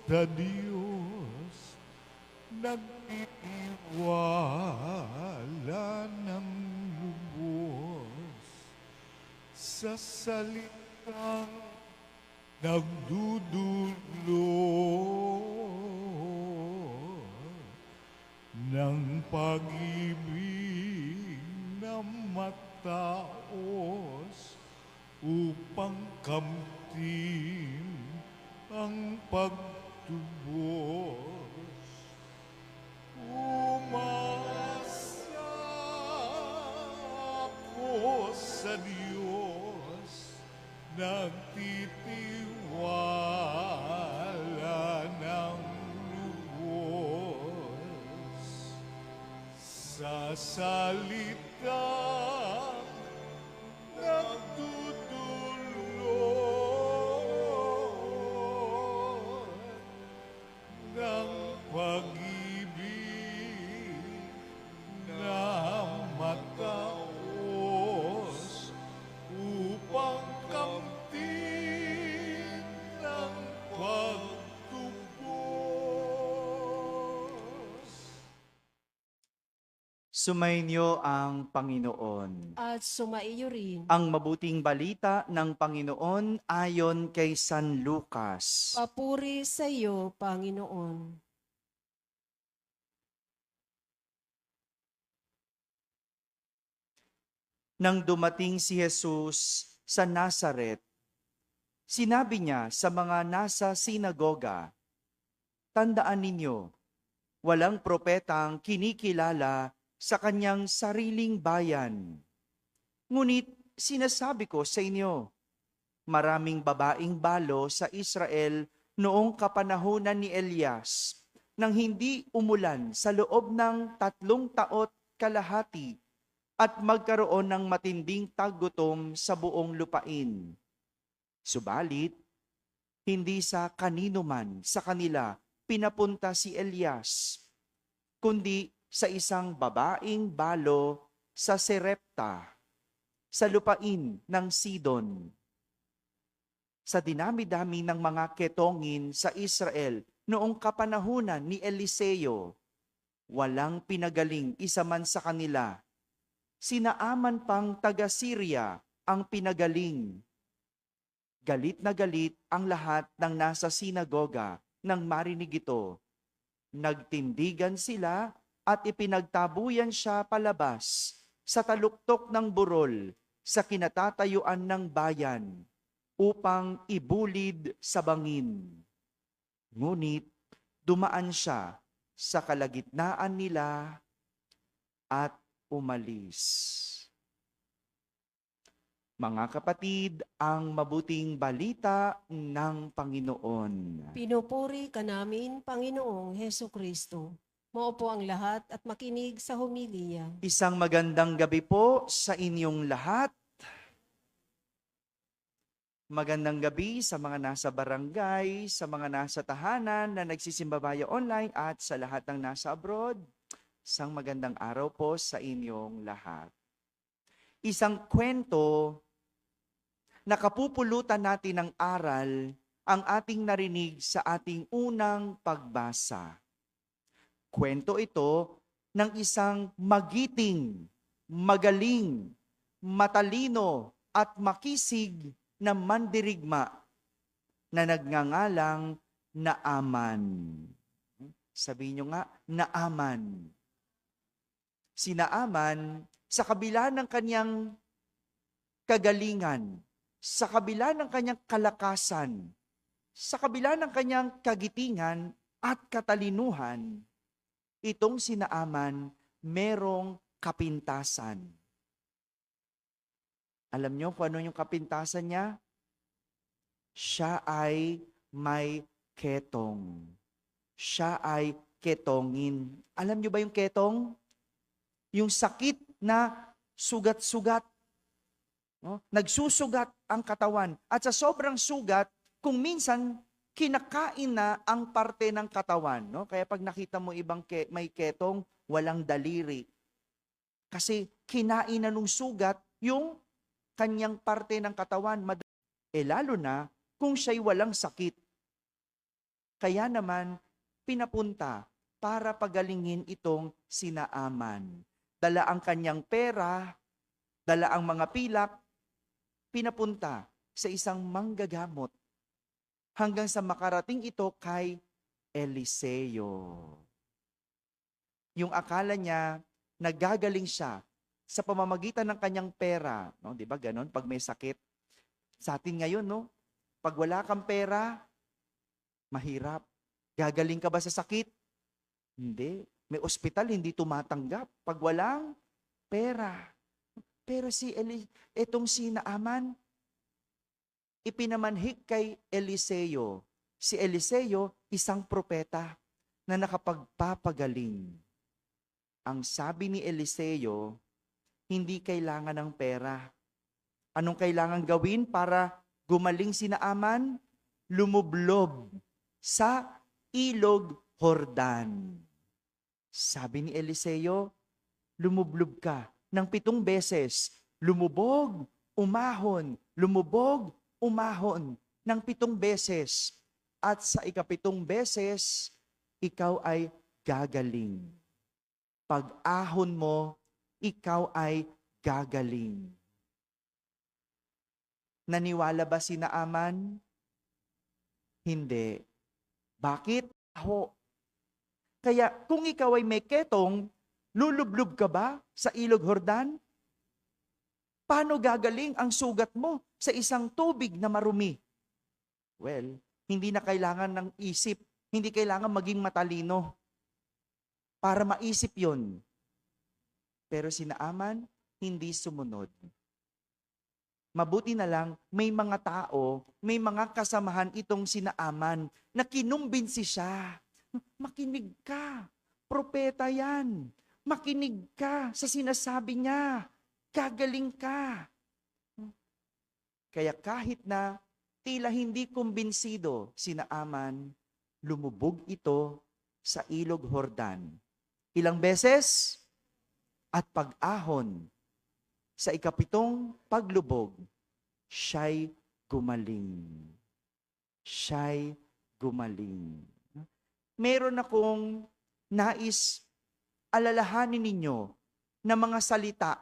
sa Diyos, nagtitiwala ng lubos sa salitang nagdudulot ng pag-ibig na mataos upang kamtin ang pagtubos. Umasa ako sa Diyos, nagtitiwala ng lubos sa salitang nagdudulot ng pag-ibig na mataos upang kamtin ng pagtubos. Sumainyo ang Panginoon. At sumaiyo rin. Ang mabuting balita ng Panginoon ayon kay San Lucas. Papuri sa iyo, Panginoon. Nang dumating si Jesus sa Nazaret, sinabi niya sa mga nasa sinagoga, "Tandaan ninyo, walang propetang kinikilala sa kanyang sariling bayan. Ngunit sinasabi ko sa inyo, maraming babaeng balo sa Israel noong kapanahunan ni Elias, nang hindi umulan sa loob ng 3 taon kalahati at magkaroon ng matinding taggutom sa buong lupain. Subalit, hindi sa kanino man sa kanila pinapunta si Elias, kundi sa isang babaeng balo sa Serepta, sa lupain ng Sidon. Sa dinami-dami ng mga ketongin sa Israel noong kapanahunan ni Eliseo, walang pinagaling isa man sa kanila. Sinaaman pang taga-Syria ang pinagaling. Galit na galit ang lahat ng nasa sinagoga nang marinig ito. Nagtindigan sila at ipinagtabuyan siya palabas sa taluktok ng burol sa kinatatayuan ng bayan upang ibulid sa bangin. Ngunit dumaan siya sa kalagitnaan nila at umalis. Mga kapatid, ang mabuting balita ng Panginoon. Pinupuri ka namin, Panginoong Heso Kristo. Maupo ang lahat at makinig sa homilya. Isang magandang gabi po sa inyong lahat. Magandang gabi sa mga nasa barangay, sa mga nasa tahanan na nagsisimba via online at sa lahat ng nasa abroad. Isang magandang araw po sa inyong lahat. Isang kwento na kapupulutan natin ng aral ang ating narinig sa ating unang pagbasa. Kwento ito ng isang magiting, magaling, matalino at makisig na mandirigma na nagngangalang Naaman. Sabihin nyo nga, Naaman. Si Naaman, sa kabila ng kanyang kagalingan, sa kabila ng kanyang kalakasan, sa kabila ng kanyang kagitingan at katalinuhan, itong si Naaman merong kapintasan. Alam nyo kung ano yung kapintasan niya? Siya ay may ketong. Siya ay ketongin. Alam nyo ba yung ketong? Yung sakit na sugat-sugat. No? Nagsusugat ang katawan. At sa sobrang sugat, kung minsan, kinakain na ang parte ng katawan. No? Kaya pag nakita mo ibang may ketong, walang daliri. Kasi kinain na nung sugat yung kanyang parte ng katawan. Lalo na kung siya'y walang sakit. Kaya naman, pinapunta para pagalingin itong si Naaman. Dala ang kanyang pera, dala ang mga pilak, pinapunta sa isang manggagamot hanggang sa makarating ito kay Eliseo. Yung akala niya, nagagaling siya sa pamamagitan ng kanyang pera. No? Di ba ganon? Pag may sakit. Sa atin ngayon, no? Pag wala kang pera, mahirap. Gagaling ka ba sa sakit? Hindi. May ospital, hindi tumatanggap. Pag walang pera. Pero etong si Naaman, ipinamanhik kay Eliseo. Si Eliseo, isang propeta na nakapagpapagaling. Ang sabi ni Eliseo, hindi kailangan ng pera. Anong kailangan gawin para gumaling si Naaman? Lumublob sa ilog Jordan. Sabi ni Eliseo, lumublob ka ng 7 beses. Lumubog, umahon, lumubog, umahon ng 7 beses. At sa ika-7 beses, ikaw ay gagaling. Pag-ahon mo, ikaw ay gagaling. Naniwala ba si Naaman? Hindi. Bakit? Aho. Kaya kung ikaw ay may ketong, lulublob ka ba sa ilog Jordan? Paano gagaling ang sugat mo sa isang tubig na marumi? Well, hindi na kailangan ng isip, hindi kailangan maging matalino para maisip yon. Pero si Naaman, hindi sumunod. Mabuti na lang, may mga tao, may mga kasamahan itong si Naaman na kinumbinsi siya. Makinig ka, propeta yan. Makinig ka sa sinasabi niya. Gagaling ka. Kaya kahit na tila hindi kumbinsido si Naaman, lumubog ito sa ilog Jordan. Ilang beses? At pag-ahon sa ika-7 paglubog, siya'y gumaling. Siya'y gumaling. Meron akong nais alalahanin ninyo na mga salita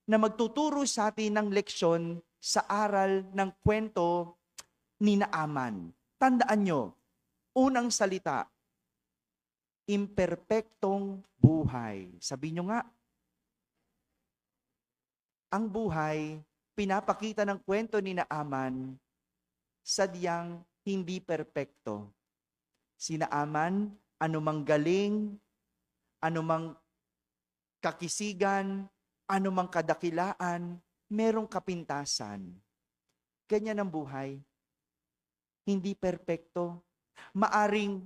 na magtuturo sa atin ng leksyon sa aral ng kwento ni Naaman. Tandaan nyo, unang salita, imperpektong buhay. Sabi nyo nga, ang buhay, pinapakita ng kwento ni Naaman, sadyang hindi perpekto. Si Naaman, anumang galing, anumang kakisigan, anumang kadakilaan, merong kapintasan. Ganyan ang buhay. Hindi perpekto. Maaring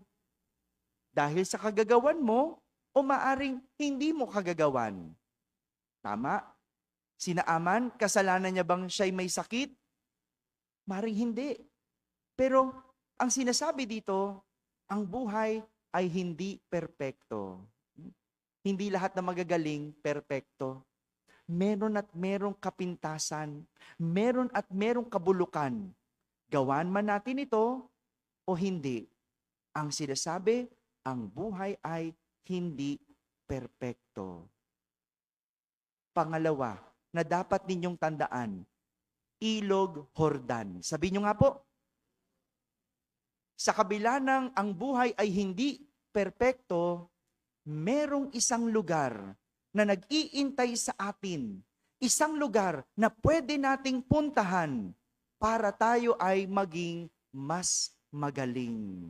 dahil sa kagagawan mo, o maaring hindi mo kagagawan. Tama? Si Naaman, kasalanan niya bang siya'y may sakit? Maring hindi. Pero ang sinasabi dito, ang buhay ay hindi perpekto. Hindi lahat na magagaling perpekto. Meron at merong kapintasan. Meron at merong kabulukan. Gawan man natin ito o hindi. Ang sinasabi, ang buhay ay hindi perpekto. Pangalawa, na dapat ninyong tandaan, ilog Jordan. Sabi nyo nga po, sa kabila ng ang buhay ay hindi perpekto, merong isang lugar na nag-iintay sa atin. Isang lugar na pwede nating puntahan para tayo ay maging mas magaling.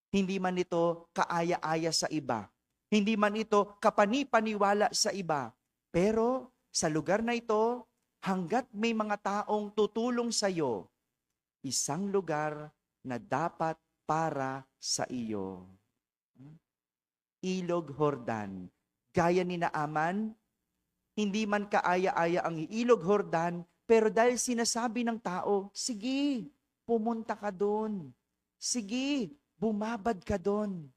Hindi man ito kaaya-aya sa iba. Hindi man ito kapani-paniwala sa iba. Pero sa lugar na ito, hanggat may mga taong tutulong sa iyo, isang lugar na dapat para sa iyo. Ilog Jordan. Gaya ni Naaman, hindi man kaaya-aya ang ilog Jordan, pero dahil sinasabi ng tao, sige, pumunta ka doon. Sige, bumabad ka doon.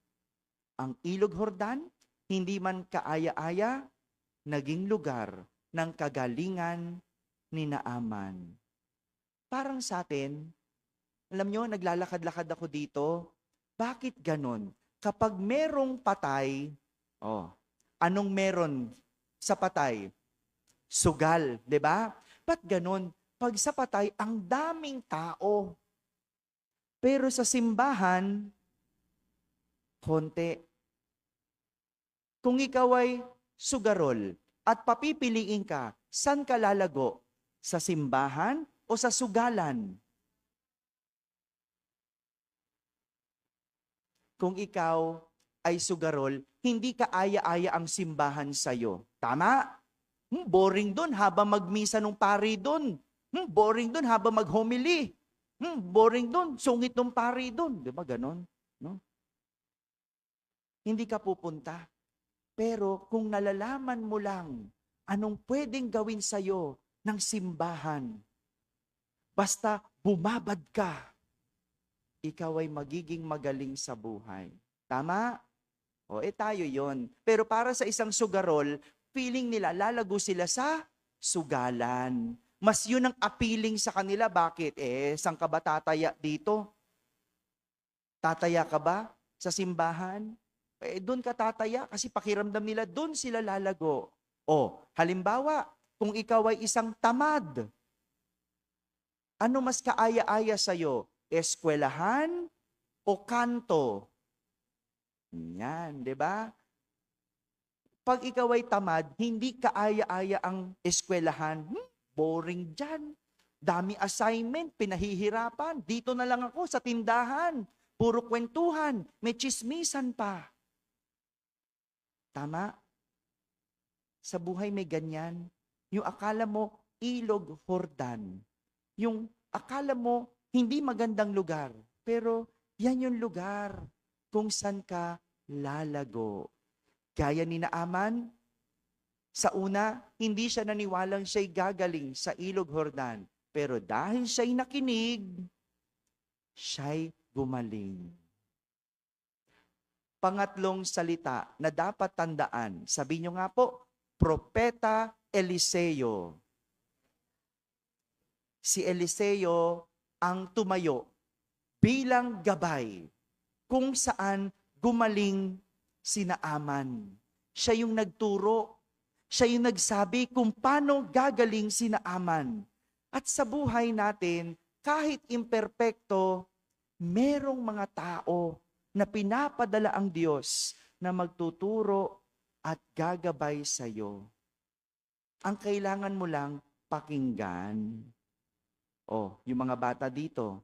Ang ilog Jordan, hindi man kaaya-aya, naging lugar ng kagalingan ni Naaman. Parang sa atin, alam nyo, naglalakad-lakad ako dito, Bakit ganon? Kapag merong patay, anong meron sa patay? Sugal, di ba? Ba't ganon? Pag sa patay, ang daming tao. Pero sa simbahan, konti. Kung ikaw ay sugarol at papipiliin ka, saan ka lalago? Sa simbahan o sa sugalan? Kung ikaw ay sugarol, hindi ka aya-aya ang simbahan sa'yo. Tama? Boring dun habang magmisa nung pari dun. Boring dun habang mag-homily. Boring dun, sungit nung pari dun. Di ba ganon? No? Hindi ka pupunta. Pero kung nalalaman mo lang anong pwedeng gawin sa'yo ng simbahan, basta bumabad ka, ikaw ay magiging magaling sa buhay. Tama? Tayo yon. Pero para sa isang sugarol, feeling nila lalago sila sa sugalan. Mas yun ang appealing sa kanila. Bakit? Saan ka ba tataya dito? Tataya ka ba sa simbahan? Doon ka tataya kasi pakiramdam nila doon sila lalago. Halimbawa, kung ikaw ay isang tamad, ano mas kaaya-aya sa'yo? Eskwelahan o kanto? Yan, di ba? Pag ikaw ay tamad, hindi kaaya-aya ang eskwelahan. Boring dyan. Dami assignment, pinahihirapan. Dito na lang ako sa tindahan. Puro kwentuhan, may chismisan pa. Tama? Sa buhay may ganyan. Yung akala mo, Ilog Jordan. Yung akala mo, hindi magandang lugar. Pero yan yung lugar kung saan ka lalago. Gaya ni Naaman, sa una, hindi siya naniwalang siya'y gagaling sa Ilog Jordan. Pero dahil siya'y nakinig, siya'y gumaling. Pangatlong salita na dapat tandaan, sabi niyo nga po, Propeta Eliseo. Si Eliseo ang tumayo bilang gabay kung saan gumaling si Naaman. Siya yung nagturo, siya yung nagsabi kung paano gagaling si Naaman. At sa buhay natin, kahit imperpekto, merong mga tao na pinapadala ang Diyos na magtuturo at gagabay sa iyo. Ang kailangan mo lang pakinggan. Yung mga bata dito,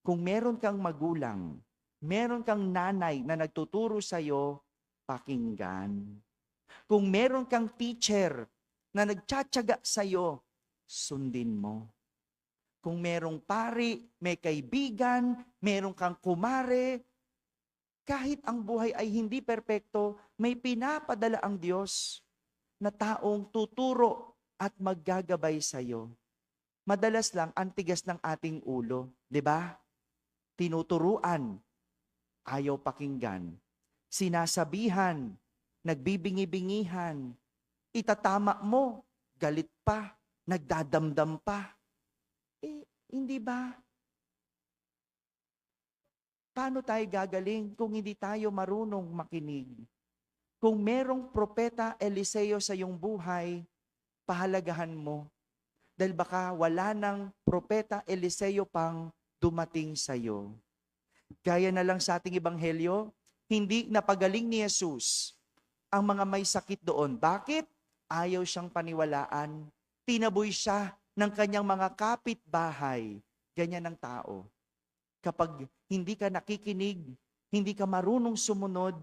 kung meron kang magulang, meron kang nanay na nagtuturo sa iyo, pakinggan. Kung meron kang teacher na nagtsatsaga sa iyo, sundin mo. Kung merong pari, may kaibigan, meron kang kumare, kahit ang buhay ay hindi perpekto, may pinapadala ang Diyos na taong tuturo at maggagabay sa iyo. Madalas lang ang tigas ng ating ulo, di ba? Tinuturuan, ayaw pakinggan. Sinasabihan, nagbibingi-bingihan. Itatama mo, galit pa, nagdadamdam pa. Hindi ba? Paano tayo gagaling kung hindi tayo marunong makinig? Kung merong propeta Eliseo sa iyong buhay, pahalagahan mo. Dahil baka wala ng propeta Eliseo pang dumating sa iyo. Gaya na lang sa ating ebanghelyo, hindi napagaling ni Jesus ang mga may sakit doon. Bakit? Ayaw siyang paniwalaan. Tinaboy siya ng kanyang mga kapitbahay. Ganyan ang tao. Kapag hindi ka nakikinig, hindi ka marunong sumunod,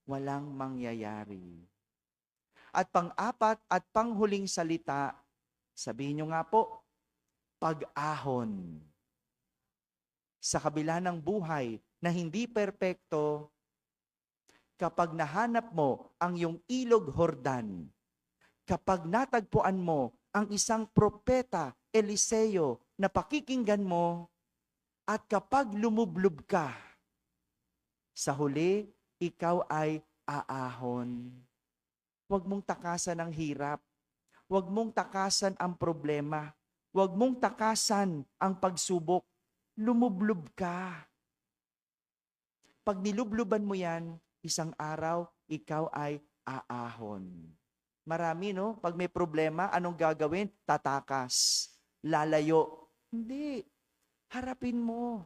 walang mangyayari. At pang-apat at panghuling salita, sabihin nyo nga po, pag-ahon. Sa kabila ng buhay na hindi perpekto, kapag nahanap mo ang iyong ilog Jordan, kapag natagpuan mo ang isang propeta Eliseo na pakikinggan mo, at kapag lumublob ka, sa huli, ikaw ay aahon. Huwag mong takasan ang hirap. Huwag mong takasan ang problema. Huwag mong takasan ang pagsubok. Lumublob ka. Pag nilubluban mo yan, isang araw, ikaw ay aahon. Marami, no? Pag may problema, anong gagawin? Tatakas. Lalayo. Hindi. Harapin mo.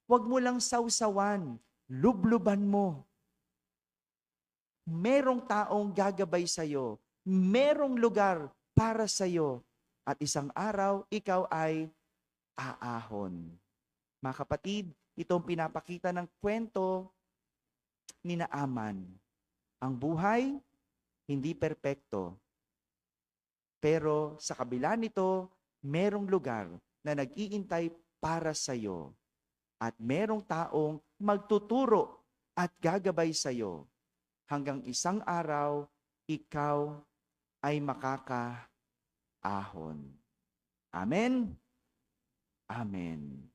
Huwag mo lang sausawan. Lubluban mo. Merong taong gagabay sa'yo. Merong lugar para sa'yo. At isang araw, ikaw ay aahon. Mga kapatid, itong pinapakita ng kwento ni Naaman. Ang buhay, hindi perpekto. Pero sa kabila nito, merong lugar na nag-iintay para sa'yo. At merong taong magtuturo at gagabay sa'yo. Hanggang isang araw, ikaw ay makakaahon. Amen? Amen.